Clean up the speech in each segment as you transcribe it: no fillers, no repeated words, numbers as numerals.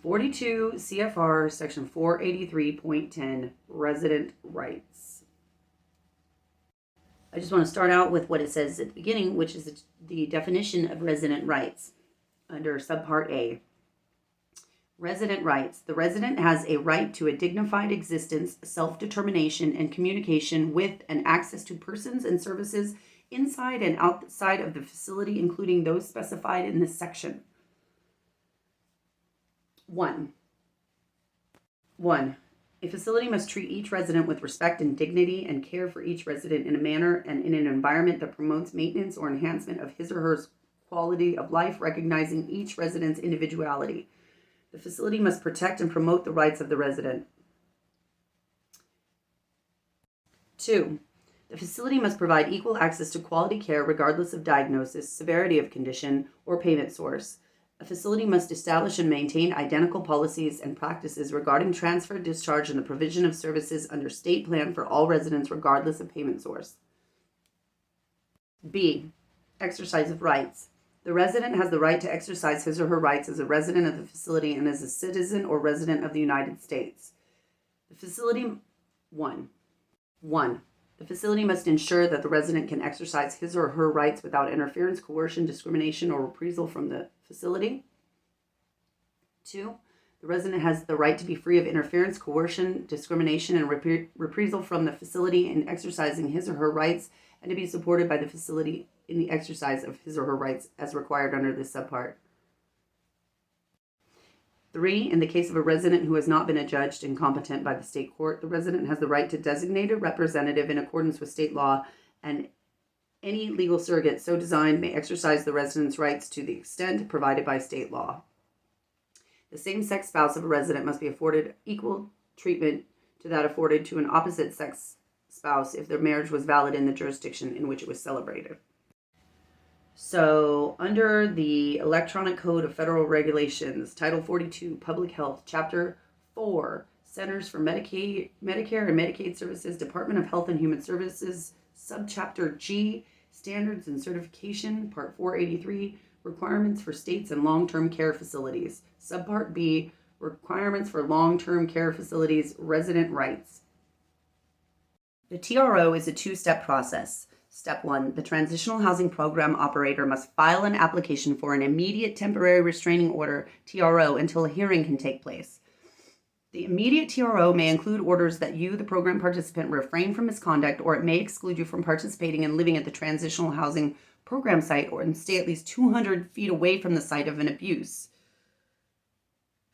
42 CFR section 483.10, resident rights. I just want to start out with what it says at the beginning, which is the definition of resident rights under subpart A. Resident rights. The resident has a right to a dignified existence, self-determination, and communication with and access to persons and services inside and outside of the facility, including those specified in this section. 1. A facility must treat each resident with respect and dignity and care for each resident in a manner and in an environment that promotes maintenance or enhancement of his or her quality of life, recognizing each resident's individuality. The facility must protect and promote the rights of the resident. 2. The facility must provide equal access to quality care regardless of diagnosis, severity of condition, or payment source. A facility must establish and maintain identical policies and practices regarding transfer, discharge, and the provision of services under state plan for all residents regardless of payment source. B. Exercise of rights. The resident has the right to exercise his or her rights as a resident of the facility and as a citizen or resident of the United States. The facility 1. The facility must ensure that the resident can exercise his or her rights without interference, coercion, discrimination, or reprisal from the facility. 2. The resident has the right to be free of interference, coercion, discrimination, and reprisal from the facility in exercising his or her rights, and to be supported by the facility in the exercise of his or her rights as required under this subpart. 3. In the case of a resident who has not been adjudged incompetent by the state court, the resident has the right to designate a representative in accordance with state law, and any legal surrogate so designed may exercise the resident's rights to the extent provided by state law. The same-sex spouse of a resident must be afforded equal treatment to that afforded to an opposite-sex spouse if their marriage was valid in the jurisdiction in which it was celebrated. So, under the Electronic Code of Federal Regulations, Title 42, Public Health, Chapter 4, Centers for Medicare and Medicaid Services, Department of Health and Human Services, Subchapter G, Standards and Certification, Part 483, Requirements for States and Long-Term Care Facilities, Subpart B, Requirements for Long-Term Care Facilities, Resident Rights. The TRO is a two-step process. Step 1, the Transitional Housing Program operator must file an application for an immediate temporary restraining order, TRO, until a hearing can take place. The immediate TRO may include orders that you, the program participant, refrain from misconduct, or it may exclude you from participating and living at the Transitional Housing Program site or stay at least 200 feet away from the site of an abuse.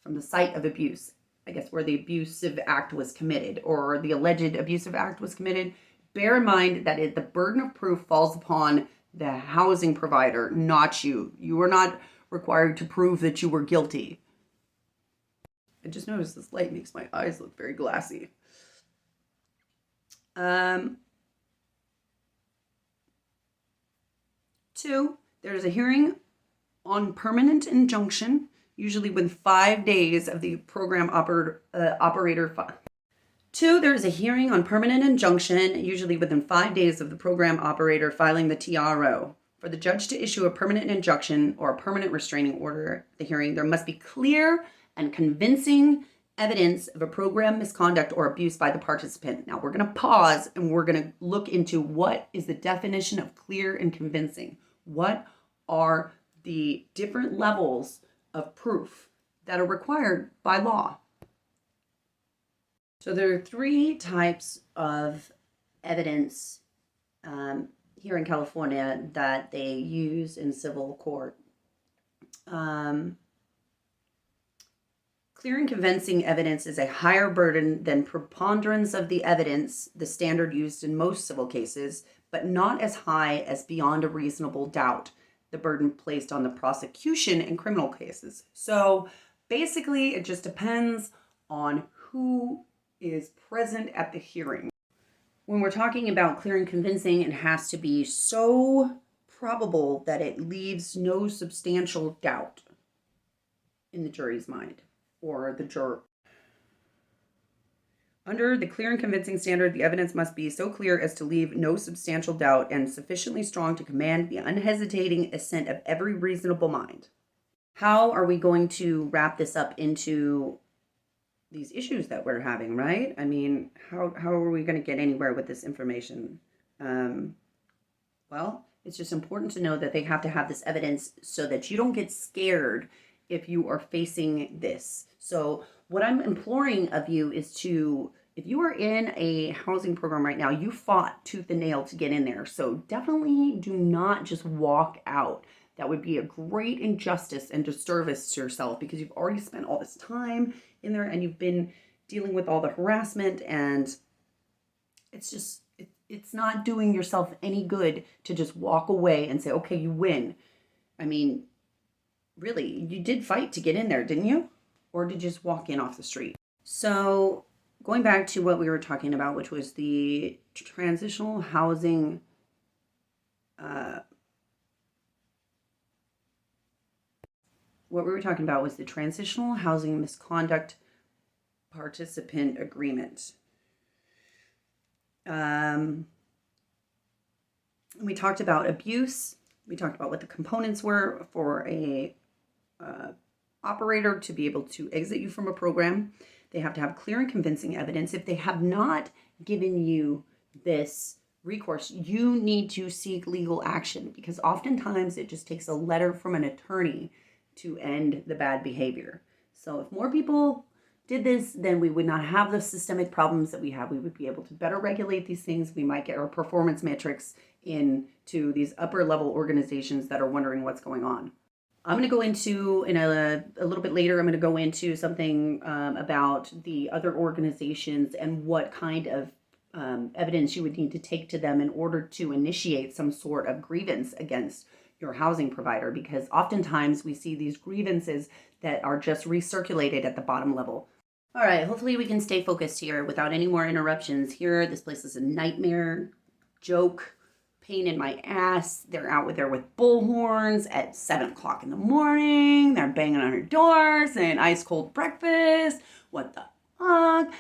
From the site of abuse, I guess where the abusive act was committed or the alleged abusive act was committed. Bear in mind that the burden of proof falls upon the housing provider, not you. You are not required to prove that you were guilty. I just noticed this light makes my eyes look very glassy. 2, there's a hearing on permanent injunction, usually within 5 days of the program operator. 2, there is a hearing on permanent injunction, usually within 5 days of the program operator filing the TRO. For the judge to issue a permanent injunction or a permanent restraining order at the hearing, there must be clear and convincing evidence of a program misconduct or abuse by the participant. Now, we're going to pause and we're going to look into what is the definition of clear and convincing. What are the different levels of proof that are required by law? So there are 3 types of evidence here in California that they use in civil court. Clear and convincing evidence is a higher burden than preponderance of the evidence, the standard used in most civil cases, but not as high as beyond a reasonable doubt, the burden placed on the prosecution in criminal cases. So basically, it just depends on who is present at the hearing. When we're talking about clear and convincing, it has to be so probable that it leaves no substantial doubt in the jury's mind or the juror. Under the clear and convincing standard, the evidence must be so clear as to leave no substantial doubt and sufficiently strong to command the unhesitating assent of every reasonable mind. how are we going to wrap this up into these issues that we're having, right? I mean, how are we going to get anywhere with this information? Well, it's just important to know that they have to have this evidence so that you don't get scared if you are facing this. So what I'm imploring of you is to, if you are in a housing program right now, you fought tooth and nail to get in there. So definitely do not just walk out. That would be a great injustice and disservice to yourself, because you've already spent all this time in there and you've been dealing with all the harassment, and it's just, it's not doing yourself any good to just walk away and say, okay, you win. I mean, really, you did fight to get in there, didn't you? Or did you just walk in off the street? So going back to what we were talking about, which was the transitional housing what we were talking about was the Transitional Housing Misconduct Participant Agreement. We talked about abuse. We talked about what the components were for a operator to be able to exit you from a program. They have to have clear and convincing evidence. If they have not given you this recourse, you need to seek legal action, because oftentimes it just takes a letter from an attorney to end the bad behavior. So if more people did this, then we would not have the systemic problems that we have. We would be able to better regulate these things. We might get our performance metrics into these upper level organizations that are wondering what's going on. I'm going to go into, in a little bit later, I'm going to go into something about the other organizations and what kind of evidence you would need to take to them in order to initiate some sort of grievance against your housing provider, because oftentimes we see these grievances that are just recirculated at the bottom level. All right, hopefully we can stay focused here without any more interruptions here. This place is a nightmare, joke, pain in my ass. They're out there with bullhorns at 7 o'clock in the morning. They're banging on her door saying ice cold breakfast. What the fuck?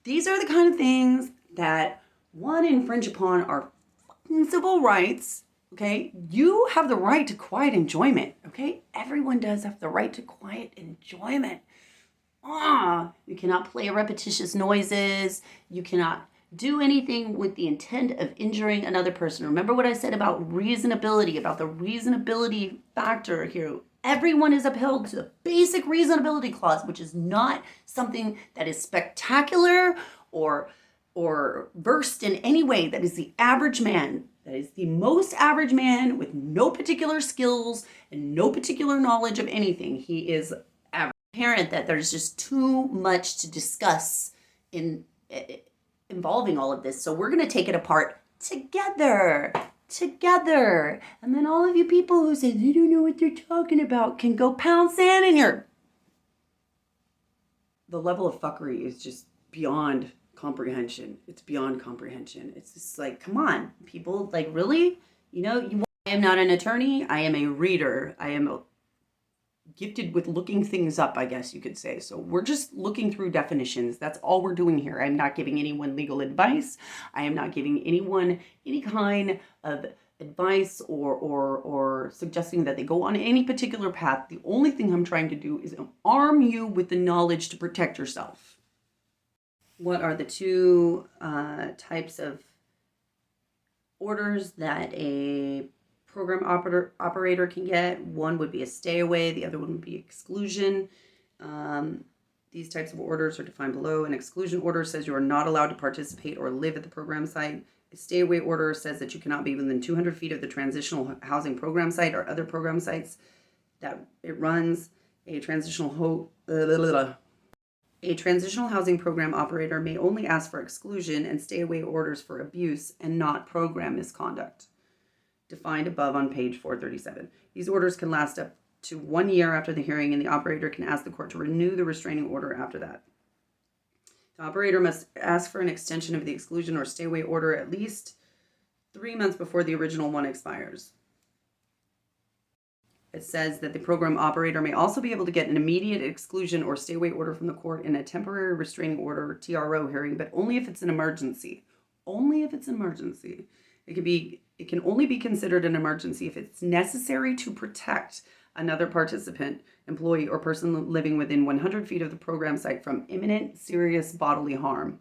These are the kind of things that, one, infringe upon our fucking civil rights. Okay, you have the right to quiet enjoyment. Okay, everyone does have the right to quiet enjoyment. You cannot play repetitious noises. You cannot do anything with the intent of injuring another person. Remember what I said about reasonability, about the reasonability factor here. Everyone is upheld to the basic reasonability clause, which is not something that is spectacular or versed in any way. That is the average man. That is the most average man with no particular skills and no particular knowledge of anything. He is average. Apparent that there's just too much to discuss in involving all of this. So we're going to take it apart together. And then all of you people who say they don't know what they're talking about can go pound sand in here. The level of fuckery is just beyond comprehension. It's beyond comprehension. It's just like, come on, people, like, really? I am not an attorney. I am a reader. I am gifted with looking things up, I guess you could say. So we're just looking through definitions. That's all we're doing here. I'm not giving anyone legal advice. I am not giving anyone any kind of advice or suggesting that they go on any particular path. The only thing I'm trying to do is arm you with the knowledge to protect yourself. What are the two types of orders that a program operator can get? One would be a stay away. The other one would be exclusion. These types of orders are defined below. An exclusion order says you are not allowed to participate or live at the program site. A stay away order says that you cannot be within 200 feet of the transitional housing program site or other program sites that it runs. A transitional housing program operator may only ask for exclusion and stay away orders for abuse and not program misconduct, defined above on page 437. These orders can last up to 1 year after the hearing, and the operator can ask the court to renew the restraining order after that. The operator must ask for an extension of the exclusion or stay away order at least 3 months before the original one expires. It says that the program operator may also be able to get an immediate exclusion or stay away order from the court in a temporary restraining order TRO hearing, but only if it's an emergency. Only if it's an emergency. It can only be considered an emergency if it's necessary to protect another participant, employee, or person living within 100 feet of the program site from imminent serious bodily harm.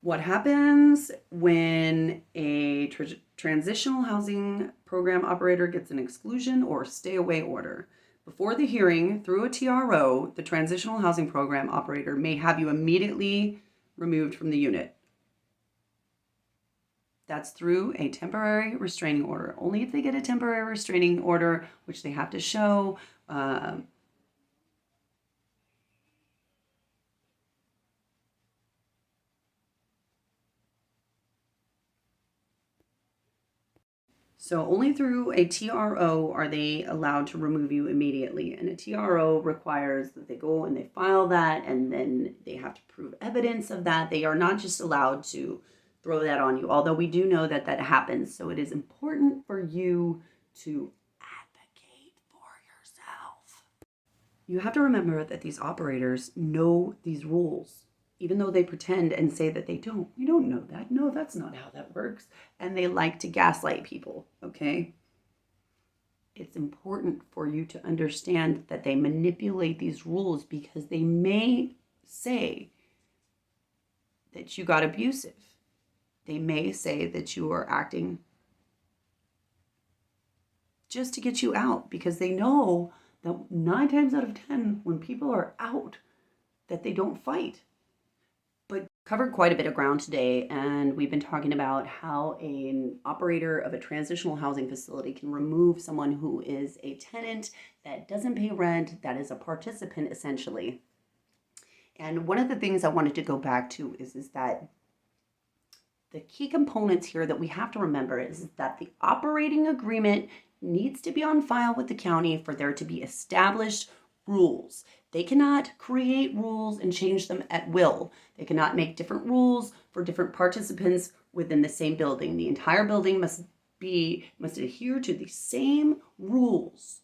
What happens when a transitional housing program operator gets an exclusion or stay away order? Before the hearing, through a TRO, the transitional housing program operator may have you immediately removed from the unit. That's through a temporary restraining order. Only if they get a temporary restraining order, which they have to show. So only through a TRO are they allowed to remove you immediately. And a TRO requires that they go and they file that, and then they have to prove evidence of that. They are not just allowed to throw that on you, although we do know that that happens. So it is important for you to advocate for yourself. You have to remember that these operators know these rules, even though they pretend and say that they don't. We don't know that. No, that's not how that works. And they like to gaslight people, okay? It's important for you to understand that they manipulate these rules because they may say that you got abusive. They may say that you are acting just to get you out, because they know that 9 times out of 10, when people are out, that they don't fight. But covered quite a bit of ground today, and we've been talking about how an operator of a transitional housing facility can remove someone who is a tenant that doesn't pay rent, that is a participant essentially. And one of the things I wanted to go back to is that the key components here that we have to remember is that the operating agreement needs to be on file with the county for there to be established rules. They cannot create rules and change them at will. They cannot make different rules for different participants within the same building. The entire building must adhere to the same rules.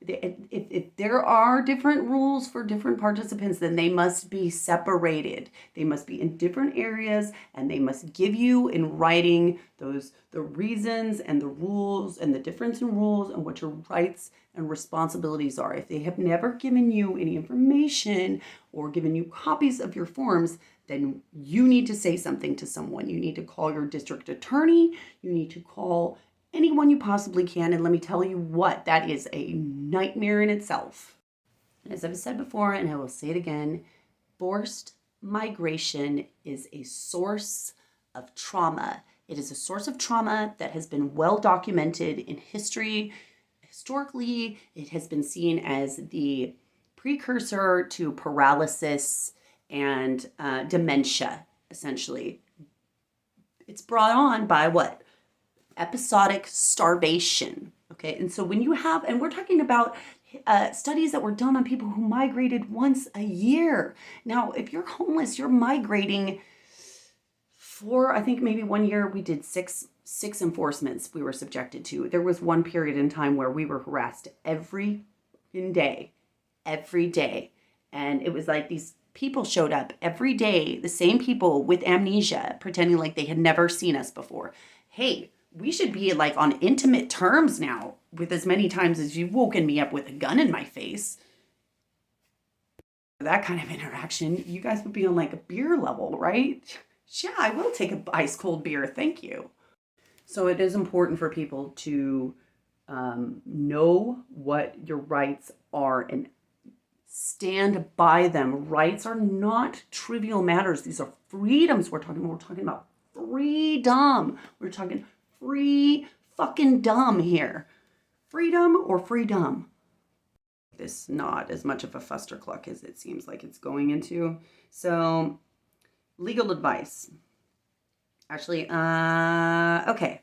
If there are different rules for different participants, then they must be separated. They must be in different areas, and they must give you in writing the reasons and the rules and the difference in rules and what your rights and responsibilities are. If they have never given you any information or given you copies of your forms, then you need to say something to someone. You need to call your district attorney. You need to call anyone you possibly can. And let me tell you what, that is a nightmare in itself. And as I've said before, and I will say it again, forced migration is a source of trauma. It is a source of trauma that has been well documented in history. Historically, it has been seen as the precursor to paralysis and dementia, essentially. It's brought on by what? Episodic starvation. Okay, and so when you have, and we're talking about studies that were done on people who migrated once a year. Now, if you're homeless, you're migrating for, I think maybe 1 year we did six enforcements we were subjected to. There was one period in time where we were harassed every day. And it was like these people showed up every day, the same people with amnesia, pretending like they had never seen us before. Hey, we should be like on intimate terms now with as many times as you've woken me up with a gun in my face. That kind of interaction, you guys would be on like a beer level, right? Yeah, I will take a ice cold beer. Thank you. So it is important for people to know what your rights are and stand by them. Rights are not trivial matters. These are freedoms we're talking about. We're talking about freedom. We're talking free fucking dumb here. Freedom or freedom? This not as much of a fustercluck as it seems like it's going into. So, legal advice. Actually, okay.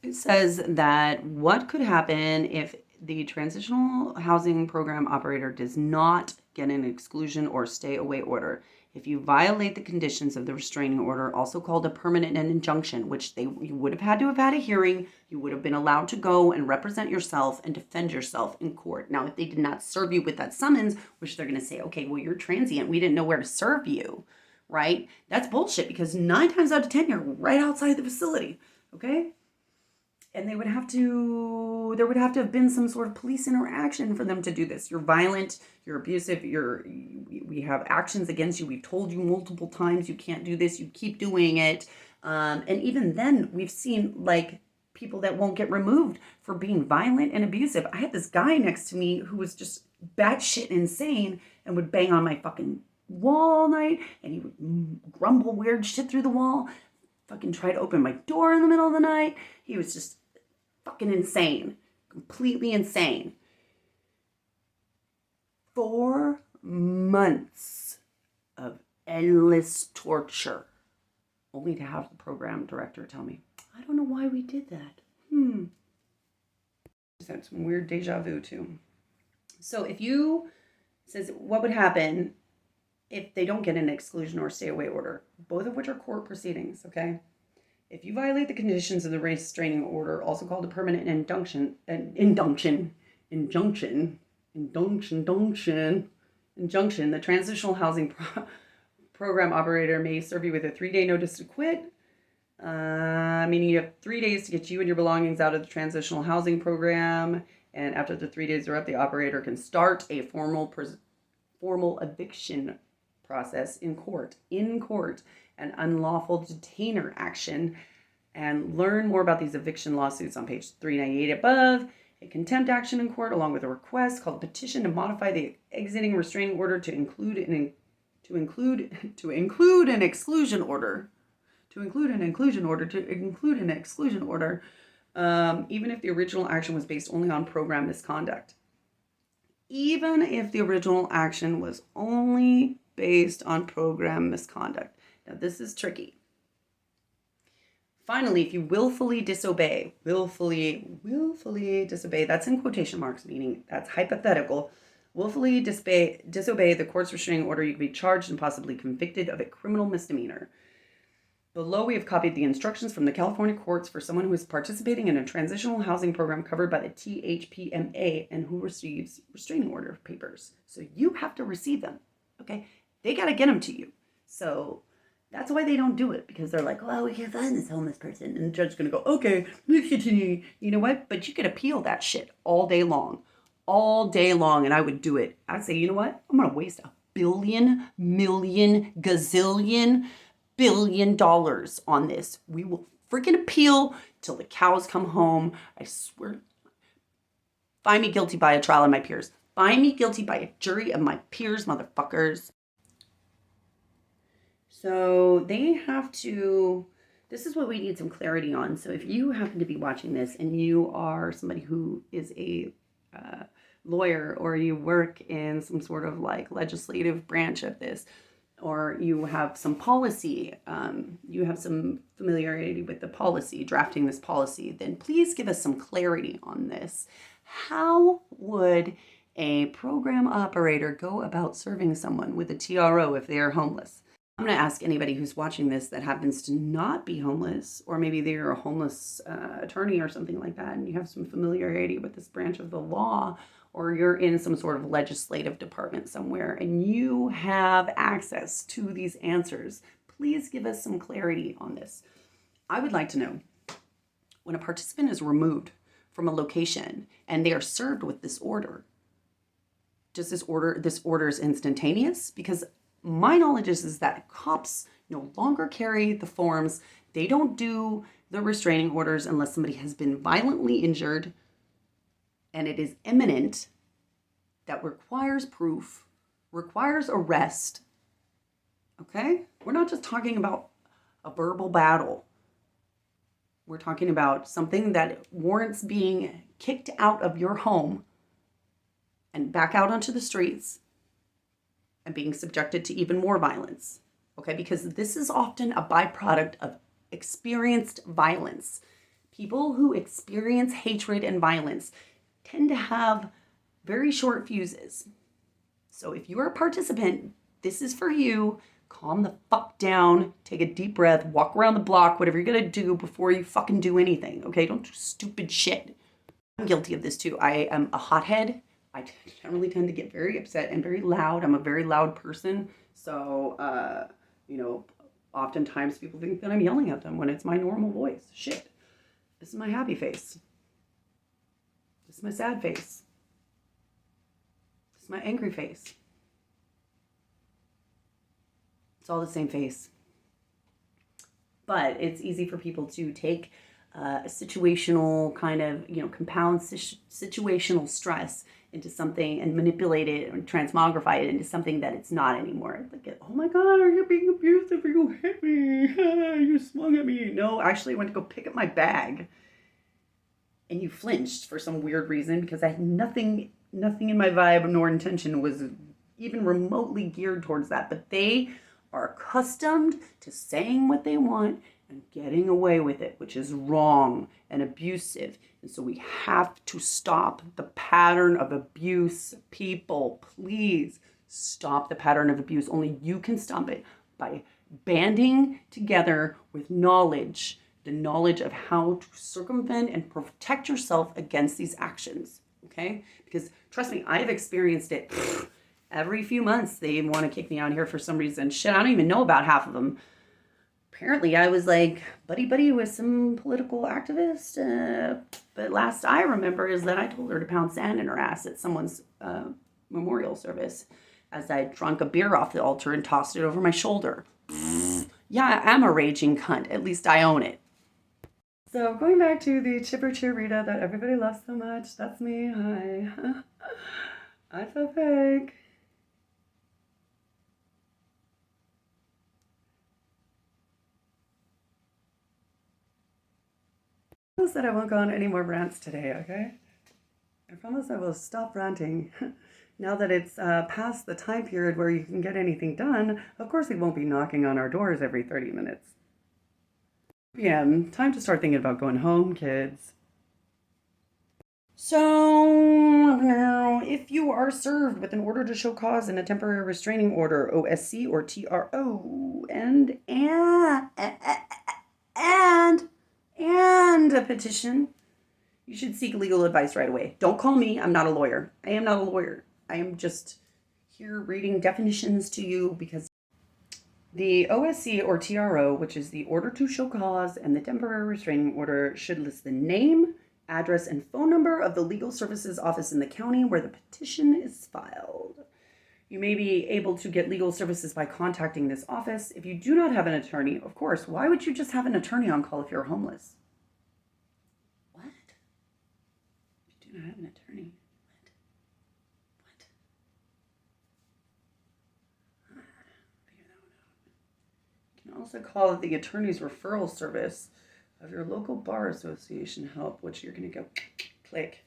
It says that what could happen if the transitional housing program operator does not get an exclusion or stay away order. If you violate the conditions of the restraining order, also called a permanent injunction, which you would have had to have had a hearing, you would have been allowed to go and represent yourself and defend yourself in court. Now, if they did not serve you with that summons, which they're going to say, okay, well, you're transient, we didn't know where to serve you, right? That's bullshit, because 9 times out of 10, you're right outside the facility, okay? And there would have to have been some sort of police interaction for them to do this. You're violent, you're abusive, we have actions against you. We've told you multiple times you can't do this, you keep doing it. And even then, we've seen like people that won't get removed for being violent and abusive. I had this guy next to me who was just batshit insane and would bang on my fucking wall all night, and he would grumble weird shit through the wall, fucking try to open my door in the middle of the night. He was just fucking insane, completely insane. 4 months of endless torture, only to have the program director tell me, I don't know why we did that. Just had some weird deja vu too. So says what would happen if they don't get an exclusion or stay away order, both of which are court proceedings, okay? If you violate the conditions of the restraining order, also called a permanent injunction, the transitional housing program operator may serve you with a 3-day notice to quit, meaning you have 3 days to get you and your belongings out of the transitional housing program. And after the 3 days are up, the operator can start a formal eviction process in court, an unlawful detainer action, and learn more about these eviction lawsuits on page 398 above. A contempt action in court, along with a request called a petition to modify the exiting restraining order to include an exclusion order. Even if the original action was based only on program misconduct. Even if the original action was only based on program misconduct. Now, this is tricky. Finally, if you willfully disobey, that's in quotation marks, meaning that's hypothetical. Willfully disobey the court's restraining order, you can be charged and possibly convicted of a criminal misdemeanor. Below, we have copied the instructions from the California courts for someone who is participating in a transitional housing program covered by the THPMA and who receives restraining order papers. So you have to receive them, okay? They got to get them to you. So that's why they don't do it, because they're like, well, we can't find this homeless person. And the judge's going to go, okay, let's continue. You know what? But you could appeal that shit all day long. And I would do it. I'd say, you know what? I'm going to waste $1 billion, million, gazillion, $billion on this. We will freaking appeal till the cows come home. I swear. Find me guilty by a trial of my peers. Find me guilty by a jury of my peers, motherfuckers. So they have to, this is what we need some clarity on. So if you happen to be watching this and you are somebody who is a lawyer, or you work in some sort of like legislative branch of this, or you have some policy, you have some familiarity with the policy, drafting this policy, then please give us some clarity on this. How would a program operator go about serving someone with a TRO if they are homeless? I'm going to ask anybody who's watching this that happens to not be homeless, or maybe they're a homeless attorney or something like that, and you have some familiarity with this branch of the law, or you're in some sort of legislative department somewhere and you have access to these answers. Please give us some clarity on this. I would like to know, when a participant is removed from a location and they are served with this order, this order is instantaneous? Because my knowledge is that cops no longer carry the forms. They don't do the restraining orders unless somebody has been violently injured and it is imminent, that requires proof, requires arrest. Okay? We're not just talking about a verbal battle. We're talking about something that warrants being kicked out of your home and back out onto the streets and being subjected to even more violence. Okay? Because this is often a byproduct of experienced violence. People who experience hatred and violence tend to have very short fuses. So if you are a participant, this is for you. Calm the fuck down, take a deep breath, walk around the block, whatever you're gonna do before you fucking do anything, okay? Don't do stupid shit. I'm guilty of this too. I am a hothead. I generally tend to get very upset and very loud. I'm a very loud person. So, oftentimes people think that I'm yelling at them when it's my normal voice. Shit. This is my happy face. This is my sad face. This is my angry face. It's all the same face. But it's easy for people to take a situational kind of, compound situational stress into something and manipulate it and transmogrify it into something that it's not anymore. Like, oh my God, are you being abusive? You hit me. You swung at me. No, actually, I went to go pick up my bag and you flinched for some weird reason because I had nothing in my vibe nor intention was even remotely geared towards that. But they are accustomed to saying what they want and getting away with it, which is wrong and abusive. And so we have to stop the pattern of abuse. People, please stop the pattern of abuse. Only you can stop it by banding together with knowledge, the knowledge of how to circumvent and protect yourself against these actions, okay? Because trust me, I've experienced it. Every few months, they want to kick me out here for some reason. Shit, I don't even know about half of them. Apparently, I was like buddy with some political activist. But last I remember is that I told her to pound sand in her ass at someone's memorial service as I drank a beer off the altar and tossed it over my shoulder. Yeah, I'm a raging cunt. At least I own it. So going back to the chipper cheerleader that everybody loves so much, that's me. Hi. I feel fake. I promise that I won't go on any more rants today, okay? I promise I will stop ranting. Now that it's past the time period where you can get anything done, of course they won't be knocking on our doors every 30 minutes. PM, time to start thinking about going home, kids. So, if you are served with an order to show cause and a temporary restraining order, OSC or TRO, and a petition, you should seek legal advice right away. Don't call me. I'm not a lawyer. I am not a lawyer. I am just here reading definitions to you because the OSC or TRO, which is the order to show cause, and the temporary restraining order should list the name, address, and phone number of the legal services office in the county where the petition is filed. You may be able to get legal services by contacting this office. If you do not have an attorney, of course, why would you just have an attorney on call if you're homeless? What? You do not have an attorney? What? Figure that one out. You can also call the attorney's referral service of your local bar association help, which you're going to go click.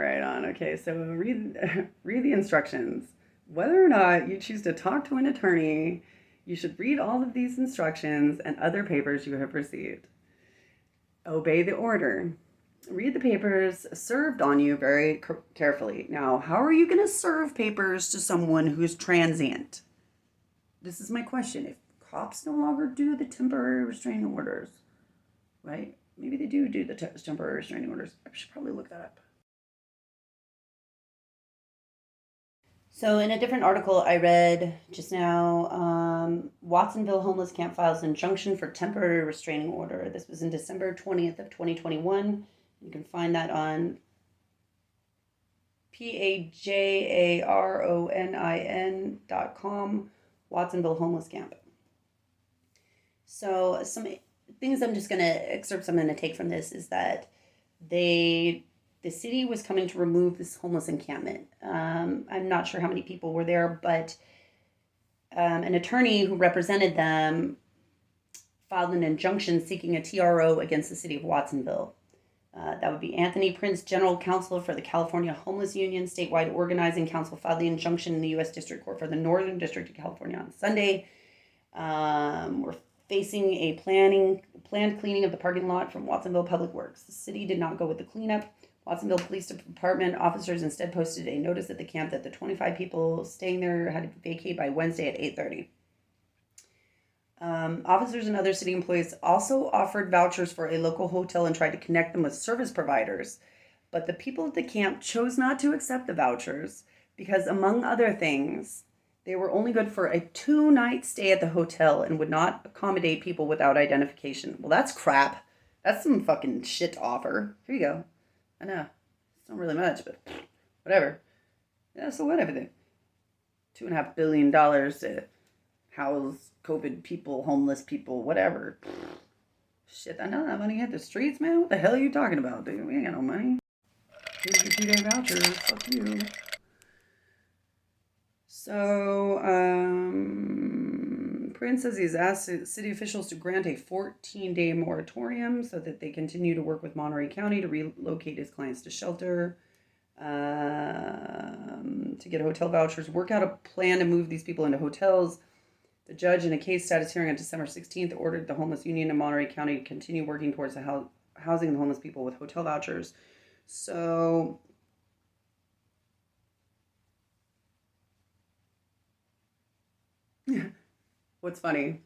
Right on. Okay, so read the instructions. Whether or not you choose to talk to an attorney, you should read all of these instructions and other papers you have received. Obey the order. Read the papers served on you very carefully. Now, how are you going to serve papers to someone who's transient? This is my question. If cops no longer do the temporary restraining orders, right? Maybe they do the temporary restraining orders. I should probably look that up. So in a different article I read just now, Watsonville homeless camp files injunction for temporary restraining order. This was in December 20th of 2021. You can find that on pajaronin.com, Watsonville homeless camp. So some things I'm just going to excerpt, I'm going to take from this is that the city was coming to remove this homeless encampment. I'm not sure how many people were there, but an attorney who represented them filed an injunction seeking a TRO against the city of Watsonville. That would be Anthony Prince, General Counsel for the California Homeless Union, statewide organizing council, filed the injunction in the U.S. District Court for the Northern District of California on Sunday. We're facing a planned cleaning of the parking lot from Watsonville Public Works. The city did not go with the cleanup. Watsonville Police Department officers instead posted a notice at the camp that the 25 people staying there had to vacate by Wednesday at 8:30. Officers and other city employees also offered vouchers for a local hotel and tried to connect them with service providers. But the people at the camp chose not to accept the vouchers because, among other things, they were only good for a 2-night stay at the hotel and would not accommodate people without identification. Well, that's crap. That's some fucking shit to offer. Here you go. I know. It's not really much, but whatever. Yeah, so whatever. $2.5 billion to house COVID people, homeless people, whatever. Shit, I know that money hit the streets, man. What the hell are you talking about, dude? We ain't got no money. Here's your 2-day vouchers. Fuck you. So, Prince says he's asked city officials to grant a 14-day moratorium so that they continue to work with Monterey County to relocate his clients to shelter, to get hotel vouchers, work out a plan to move these people into hotels. The judge, in a case status hearing on December 16th, ordered the Homeless Union in Monterey County to continue working towards housing the homeless people with hotel vouchers. So, what's funny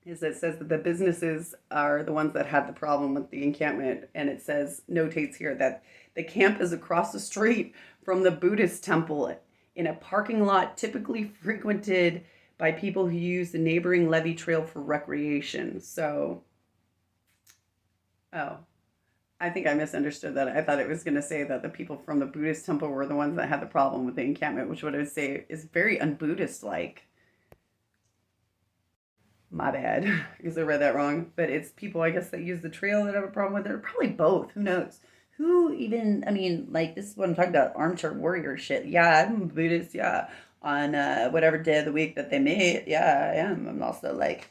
is it says that the businesses are the ones that had the problem with the encampment, and it notates here that the camp is across the street from the Buddhist temple in a parking lot typically frequented by people who use the neighboring levee trail for recreation. So, I think I misunderstood that. I thought it was going to say that the people from the Buddhist temple were the ones that had the problem with the encampment, which what I would say is very un-Buddhist-like. My bad, because I read that wrong. But it's people, I guess, that use the trail that have a problem with it. Or probably both. Who knows? Who even, I mean, like, this is what I'm talking about, armchair warrior shit. Yeah, I'm a Buddhist, yeah. On whatever day of the week that they made, yeah, I am. I'm also, like,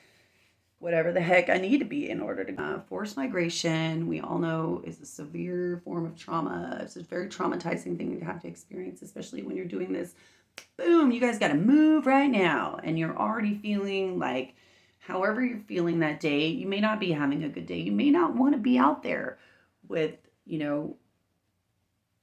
whatever the heck I need to be in order to. Forced migration, we all know, is a severe form of trauma. It's a very traumatizing thing to have to experience, especially when you're doing this. Boom, you guys got to move right now. And you're already feeling like, however you're feeling that day, you may not be having a good day. You may not want to be out there with,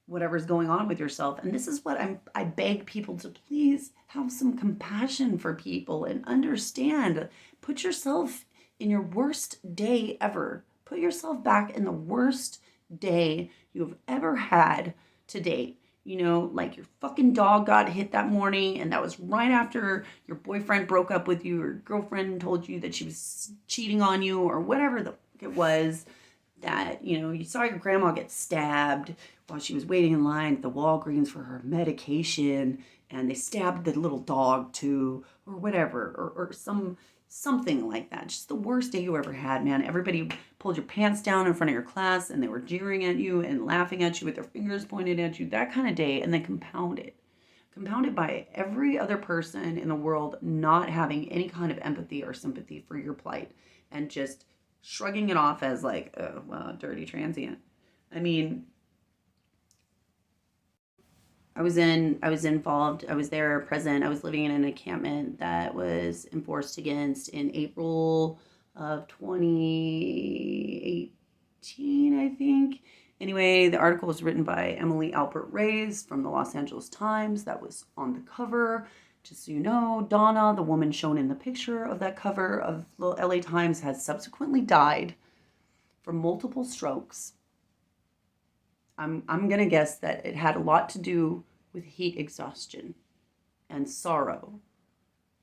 whatever's going on with yourself. And this is what I beg people to please have some compassion for people and understand. Put yourself in your worst day ever. Put yourself back in the worst day you've ever had to date. Like your fucking dog got hit that morning, and that was right after your boyfriend broke up with you, or your girlfriend told you that she was cheating on you, or whatever the fuck it was. That, you saw your grandma get stabbed while she was waiting in line at the Walgreens for her medication, and they stabbed the little dog too, or whatever, or something like that. Just the worst day you ever had, man. Everybody pulled your pants down in front of your class, and they were jeering at you and laughing at you with their fingers pointed at you, that kind of day, and then compounded by every other person in the world not having any kind of empathy or sympathy for your plight, and just shrugging it off as like, oh, well, dirty transient. I mean, I was involved. I was there present. I was living in an encampment that was enforced against in April of 2018, I think. Anyway, the article was written by Emily Alpert Reyes from the Los Angeles Times. That was on the cover. Just so you know, Donna, the woman shown in the picture of that cover of the LA Times, has subsequently died from multiple strokes. I'm going to guess that it had a lot to do with heat exhaustion and sorrow.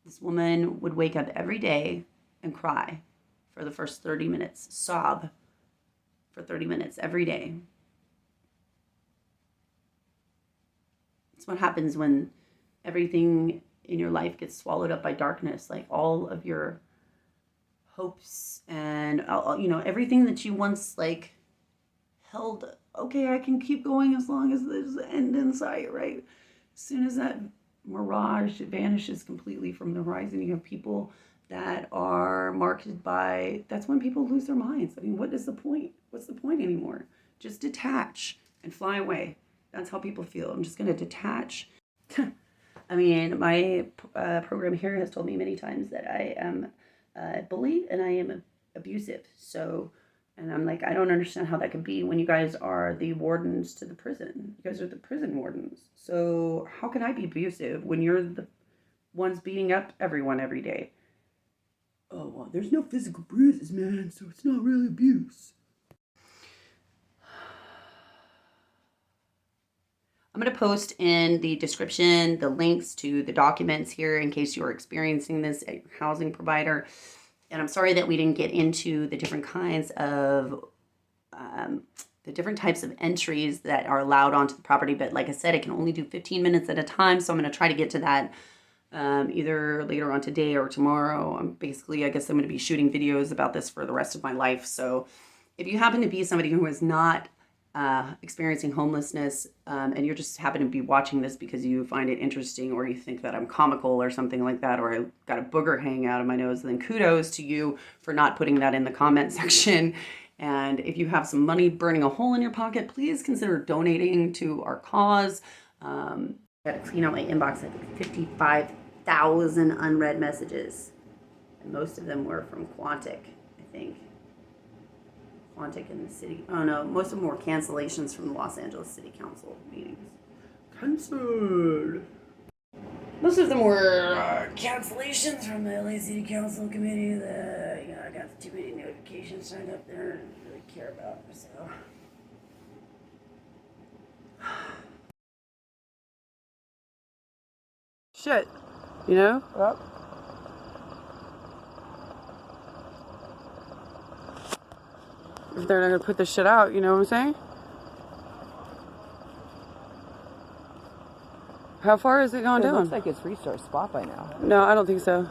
This woman would wake up every day and cry for the first 30 minutes, sob for 30 minutes every day. It's what happens when everything in your life gets swallowed up by darkness, like all of your hopes and, everything that you once, like, held, okay, I can keep going as long as there's an end in sight, right? As soon as that mirage vanishes completely from the horizon, you have people that are marked by, that's when people lose their minds. I mean, what is the point? What's the point anymore? Just detach and fly away. That's how people feel. I'm just going to detach. I mean, my program here has told me many times that I am bully and I am abusive. So, and I'm like, I don't understand how that could be when you guys are the wardens to the prison. You guys are the prison wardens. So how can I be abusive when you're the ones beating up everyone every day? Oh, well, there's no physical bruises, man, so it's not really abuse. I'm going to post in the description the links to the documents here in case you're experiencing this at your housing provider. And I'm sorry that we didn't get into the different kinds of, the different types of entries that are allowed onto the property. But like I said, it can only do 15 minutes at a time. So I'm going to try to get to that either later on today or tomorrow. I guess I'm going to be shooting videos about this for the rest of my life. So if you happen to be somebody who is not experiencing homelessness, and you're just happen to be watching this because you find it interesting or you think that I'm comical or something like that, or I got a booger hanging out of my nose, then kudos to you for not putting that in the comment section. And if you have some money burning a hole in your pocket, please consider donating to our cause. I got to clean out my inbox. I think 55,000 unread messages. And most of them were from Quantic, I think. Quantic in the city. Oh no, most of them were cancellations from the Los Angeles City Council meetings. Cancelled. Most of them were cancellations from the LA City Council committee that, I got too many notifications signed up there and didn't really care about. So. Shit. Yep. If they're not gonna put this shit out, you know what I'm saying? How far is it going down? It looks like it's reached our spot by now. No, I don't think so.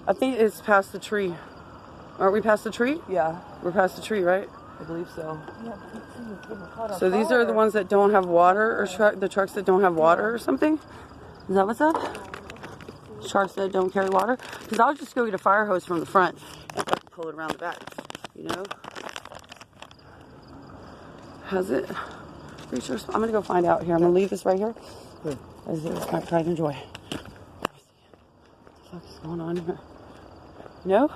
I think it's past the tree. Aren't we past the tree? Yeah. We're past the tree, right? I believe so. So these are the ones that don't have water, or the trucks that don't have water or something? Is that what's up? Trucks that don't carry water? Because I'll just go get a fire hose from the front and pull it around the back, you know? Has it reached our spot? I'm going to go find out here. I'm going to leave this right here. Good. As it's my pride and joy. What the fuck is going on here? No?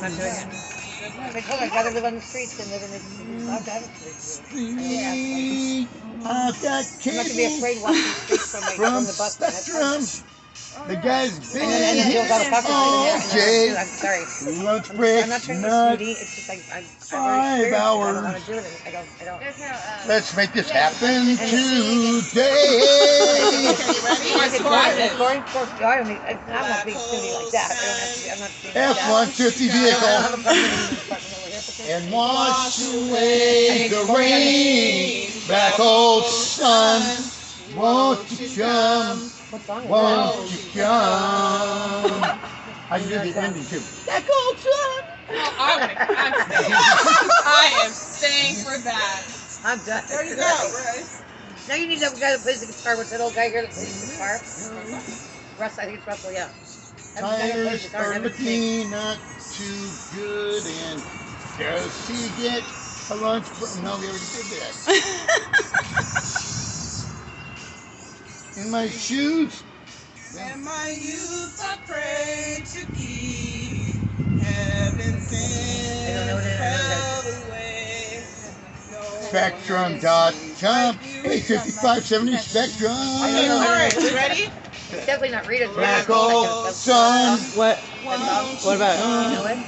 I'm not doing it. I told her I'd rather live on the streets than live in the allowed to have a street. I'm not gonna be afraid walking straight from the bus. Spectrum. The guy's been And then Jill got a coffee all day. I'm sorry. Lunch break, I'm not trying to be not snooty. It's just like I'm 5 hours. I don't want to do it. I don't. There's no, Let's make this happen today. I'm not being snooty like that. I'm not being F-150 vehicle. And wash away the rain. Back, old sun. Won't you come? Won't you come? I can do the ending too. Back, old sun. I am staying for that. I'm done. There you go, Rose. Now you need that guy that plays the guitar. What's that old guy here that plays the guitar? Russ, I think it's Russell, yeah. Tires are looking not too good, and does he get a lunch break? No, we already did that. In my shoes. And my youth I pray to keep heaven sent. I don't know what it is. Spectrum.com. 85570 Spectrum. Alright, you ready? It's definitely not Rita's. Back, old sun. What? What about? You know it?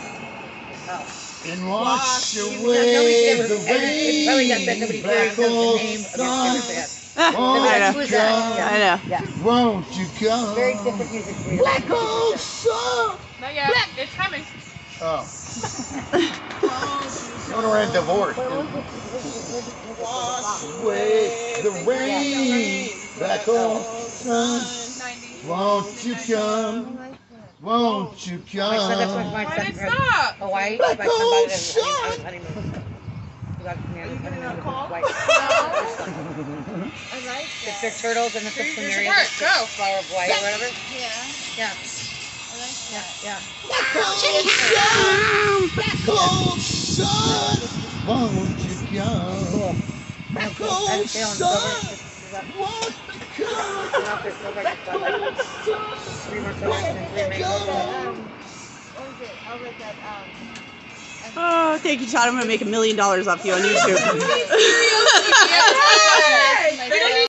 Oh. And wash Nobody away ever, the it's probably not that rain. nobody Back, knows the old name of your sun. favorite band. Won't I you know. I know. Yeah. Won't you come? Very different music. Rita. Black old sun. Not yet. It's coming. Oh. You want to write divorce? Wash away the rain. Back old sun. 90. Won't you come? Won't you My son, that's what come? my Why son did it from stop? Hawaii. Black My son bought old it on sun. honeymoon. He bought it from me on his honeymoon with his wife. I like It's their turtles and the Here's your Sumerian part. Go. flower of white or whatever. Yeah. Yeah. I like that. Yeah. Black old sun. Won't you come? Black old sun. Won't you Oh, thank you, Todd. I'm gonna make $1 million off you on YouTube. Yes.